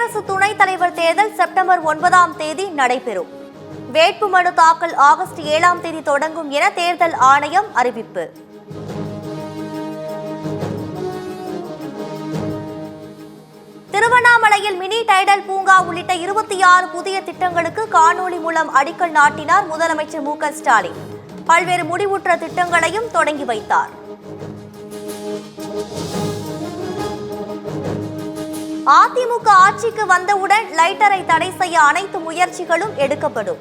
குடியரசு துணைத் தலைவர் தேர்தல் செப்டம்பர் 9ஆம் தேதி நடைபெறும். வேட்புமனு தாக்கல் ஆகஸ்ட் 7ஆம் தேதி தொடங்கும் என தேர்தல் ஆணையம் அறிவிப்பு. திருவண்ணாமலையில் மினி டைடல் பூங்கா உள்ளிட்ட 26 புதிய திட்டங்களுக்கு காணொலி மூலம் அடிக்கல் நாட்டினார் முதலமைச்சர் மு.க. ஸ்டாலின். பல்வேறு முடிவுற்ற திட்டங்களையும் தொடங்கி வைத்தார். அதிமுக ஆட்சிக்கு வந்தவுடன் லைட்டரை தடை செய்ய அனைத்து முயற்சிகளும் எடுக்கப்படும்.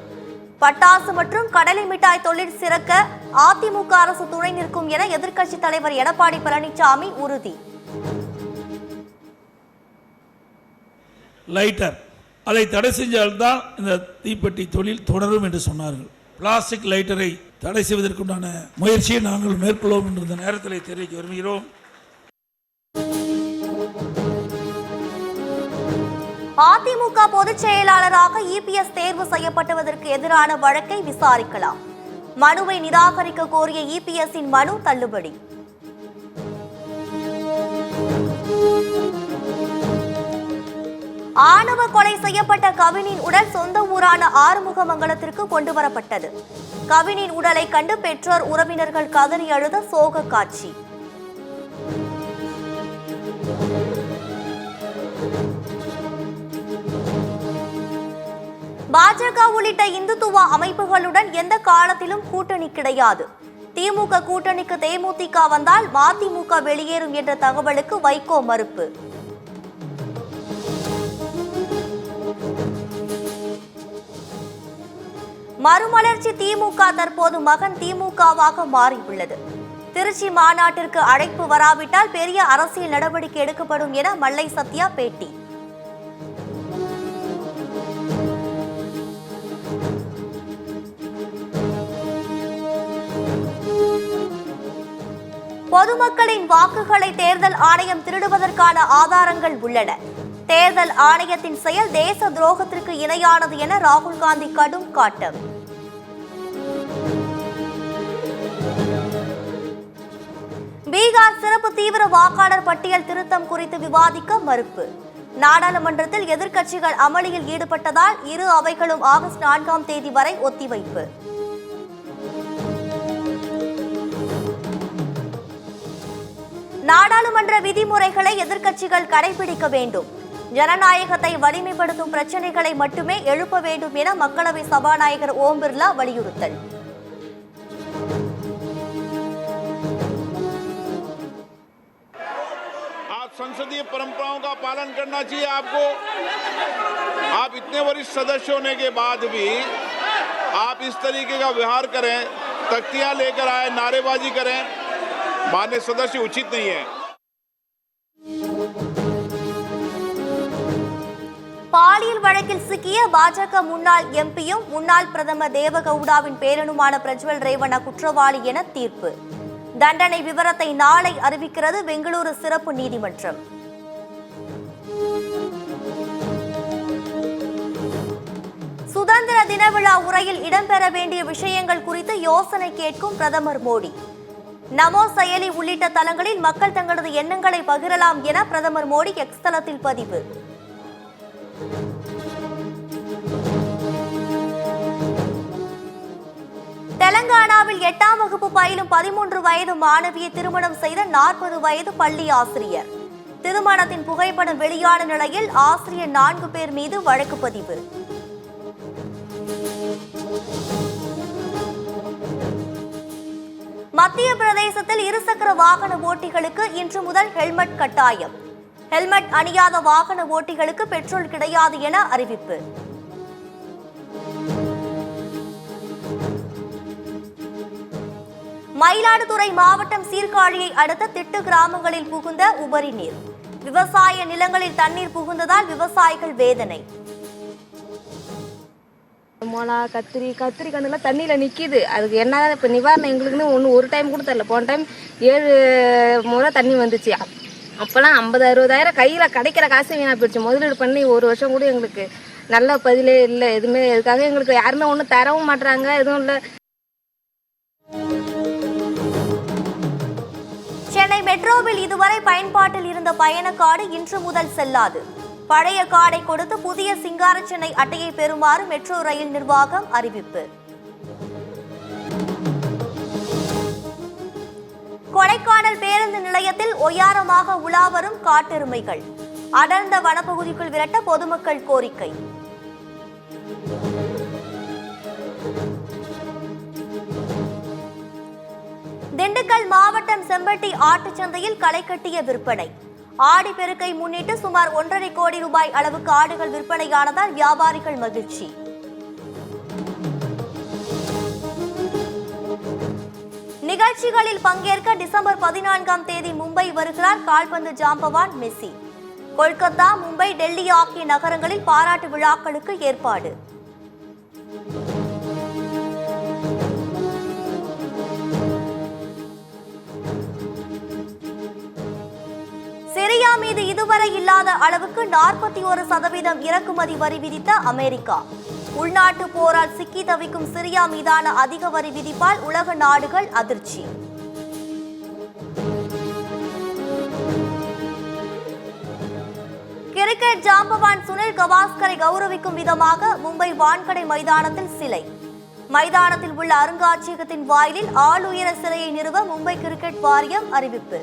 பட்டாசு மற்றும் கடலை மிட்டாய் தொழில் சிறக்க அதிமுக அரசு துணை நிற்கும் என எதிர்க்கட்சித் தலைவர் எடப்பாடி பழனிசாமி உறுதி. லைட்டர் அதை தடை செஞ்சால்தான் இந்த தீப்பெட்டி தொழில் தொடரும் என்று சொன்னார்கள். பிளாஸ்டிக் லைட்டரை தடை செய்வதற்குண்டான முயற்சியை நாங்கள் மேற்கொள்வோம் என்ற இந்த நேரத்தில் தெரிவிக்க விரும்புகிறோம். அதிமுக பொதுச் செயலாளராக இபிஎஸ் தேர்வு செய்யப்பட்டதற்கு எதிரான வழக்கை விசாரிக்கலாம். மனுவை நிராகரிக்க கோரிய இபிஎஸ்ஸின் மனு தள்ளுபடி. ஆணவ கொலை செய்யப்பட்ட கவினின் உடல் சொந்த ஊரான ஆறுமுகமங்கலத்திற்கு கொண்டுவரப்பட்டது. கவினின் உடலை கண்டு பெற்றோர் உறவினர்கள் கதறி அழுத சோக காட்சி. பாஜக உள்ளிட்ட இந்துத்துவ அமைப்புகளுடன் எந்த காலத்திலும் கூட்டணி கிடையாது. திமுக கூட்டணிக்கு தேமுதிக வந்தால் மதிமுக வெளியேறும் என்ற தகவலுக்கு வைகோ மறுப்பு. மறுமலர்ச்சி திமுக தற்போது மகன் திமுகவாக மாறியுள்ளது. திருச்சி மாநாட்டிற்கு அழைப்பு வராவிட்டால் பெரிய அரசியல் நடவடிக்கை எடுக்கப்படும் என மல்லை சத்யா பேட்டி. பொதுமக்களின் வாக்குகளை தேர்தல் ஆணையம் திருடுவதற்கான ஆதாரங்கள் உள்ளன. தேர்தல் ஆணையத்தின் செயல் தேச துரோகத்திற்கு இணையானது என ராகுல் காந்தி கடும் காட்டம். பீகார் சிறப்பு தீவிர வாக்காளர் பட்டியல் திருத்தம் குறித்து விவாதிக்க மறுப்பு. நாடாளுமன்றத்தில் எதிர்க்கட்சிகள் அமளியில் ஈடுபட்டதால் இரு அவைகளும் ஆகஸ்ட் 4ஆம் தேதி வரை ஒத்திவைப்பு. நாடாளுமன்ற விதிமுறைகளை எதிர்க்கட்சிகள் கடைபிடிக்க வேண்டும். ஜனநாயகத்தை வலிமைப்படுத்தும் பிரச்சனைகளை மட்டுமே எழுப்ப வேண்டும் என மக்களவை சபாநாயகர் ஓம் பிர்லா வலியுறுத்தல். संसदीय परंपराओं का पालन करना चाहिए आपको। आप इतने वरिष्ठ सदस्य होने के बाद भी आप इस तरीके का व्यवहार करें, तख्तियां लेकर आए, नारेबाजी करें, माननीय सदस्य उचित नहीं है। பாலியல் வழக்கில் சிக்கிய பாஜக முன்னாள் எம்பியும் முன்னாள் பிரதமர் தேவகவுடாவின் பேரனுமான பிரஜ்வல் ரேவண்ணா குற்றவாளி என தீர்ப்பு. தண்டனை விவரத்தை நாளை அறிவிக்கிறது பெங்களூரு சிறப்பு நீதிமன்றம். சுதந்திர தின விழா உரையில் இடம்பெற வேண்டிய விஷயங்கள் குறித்து யோசனை கேட்கும் பிரதமர் மோடி. நமோ செயலி உள்ளிட்ட தளங்களில் மக்கள் தங்களது எண்ணங்களை பகிரலாம் என பிரதமர் மோடி எக்ஸ் தளத்தில் பதிவு. தெலங்கானாவில் 8ஆம் வகுப்பு பயிலும் 13 வயது மாணவியை திருமணம் செய்த 40 வயது பள்ளி ஆசிரியர். திருமணத்தின் புகைப்படம் வெளியான நிலையில் ஆசிரியர் 4 பேர் மீது வழக்கு பதிவு. மத்திய பிரதேசத்தில் இருசக்கர வாகன ஓட்டிகளுக்கு இன்று முதல் ஹெல்மெட் கட்டாயம். ஹெல்மெட் அணியாத வாகன ஓட்டிகளுக்கு பெட்ரோல் கிடையாது என அறிவிப்பு. மயிலாடுதுறை மாவட்டம் சீர்காழியை அடுத்த திட்டு கிராமங்களில் புகுந்த உபரி நீர். விவசாய நிலங்களில் தண்ணீர் புகுந்ததால் விவசாயிகள் வேதனை. மொளா கத்திரி கண்ணுலாம் தண்ணியில் நிற்கிது. அதுக்கு என்ன இப்போ நிவாரணம் எங்களுக்குன்னு ஒரு டைம் கூட தரல. போன டைம் 7 முறை தண்ணி வந்துச்சு. அப்போல்லாம் 50,000-60,000 கையில் கிடைக்கிற காசு வீணாக போயிடுச்சு. முதலீடு பண்ணி 1 வருஷம் கூட எங்களுக்கு நல்ல பதிலே இல்லை. எதுவுமே இதுக்காக எங்களுக்கு யாருமே ஒன்றும் தரவும் மாட்டுறாங்க, எதுவும் இல்லை. சென்னை மெட்ரோவில் இதுவரை பயன்பாட்டில் இருந்த பயண கார்டு இன்று முதல் செல்லாது. பழைய கார்டை கொடுத்து புதிய சிங்கார சென்னை அட்டையை பெறுமாறு மெட்ரோ ரயில் நிர்வாகம் அறிவிப்பு. கொடைக்கானல் பேருந்து நிலையத்தில் ஒய்யாரமாக உலா வரும் காட்டெருமைகள். அடர்ந்த வனப்பகுதிக்குள் விரட்ட பொதுமக்கள் கோரிக்கை. திண்டுக்கல் மாவட்டம் செம்பட்டி ஆட்டுச்சந்தையில் களை கட்டிய விற்பனை. ஆடிப்பெருக்கை முன்னிட்டு சுமார் 1.5 கோடி ரூபாய் அளவுக்கு ஆடுகள் விற்பனையானதால் வியாபாரிகள் மகிழ்ச்சி. நிகழ்ச்சிகளில் பங்கேற்க டிசம்பர் 14ஆம் தேதி மும்பை வருகிறார் கால்பந்து ஜாம்பவான் மெஸ்ஸி. கொல்கத்தா, மும்பை, டெல்லி ஆகிய நகரங்களில் பாராட்டு விழாக்களுக்கு ஏற்பாடு. சிரியா மீது இதுவரை இல்லாத அளவுக்கு 41% இறக்குமதி வரி விதித்த அமெரிக்கா. உள்நாட்டு போரால் சிக்கி தவிக்கும் சிரியா மீதான அதிக வரி விதிப்பால் உலக நாடுகள் அதிர்ச்சி. கிரிக்கெட் ஜாம்பவான் சுனில் கவாஸ்கரை கௌரவிக்கும் விதமாக மும்பை வான்கடை மைதானத்தில் சிலை. மைதானத்தில் உள்ள அருங்காட்சியகத்தின் வாயிலில் ஆளுயர சிலையை நிறுவ மும்பை கிரிக்கெட் வாரியம் அறிவிப்பு.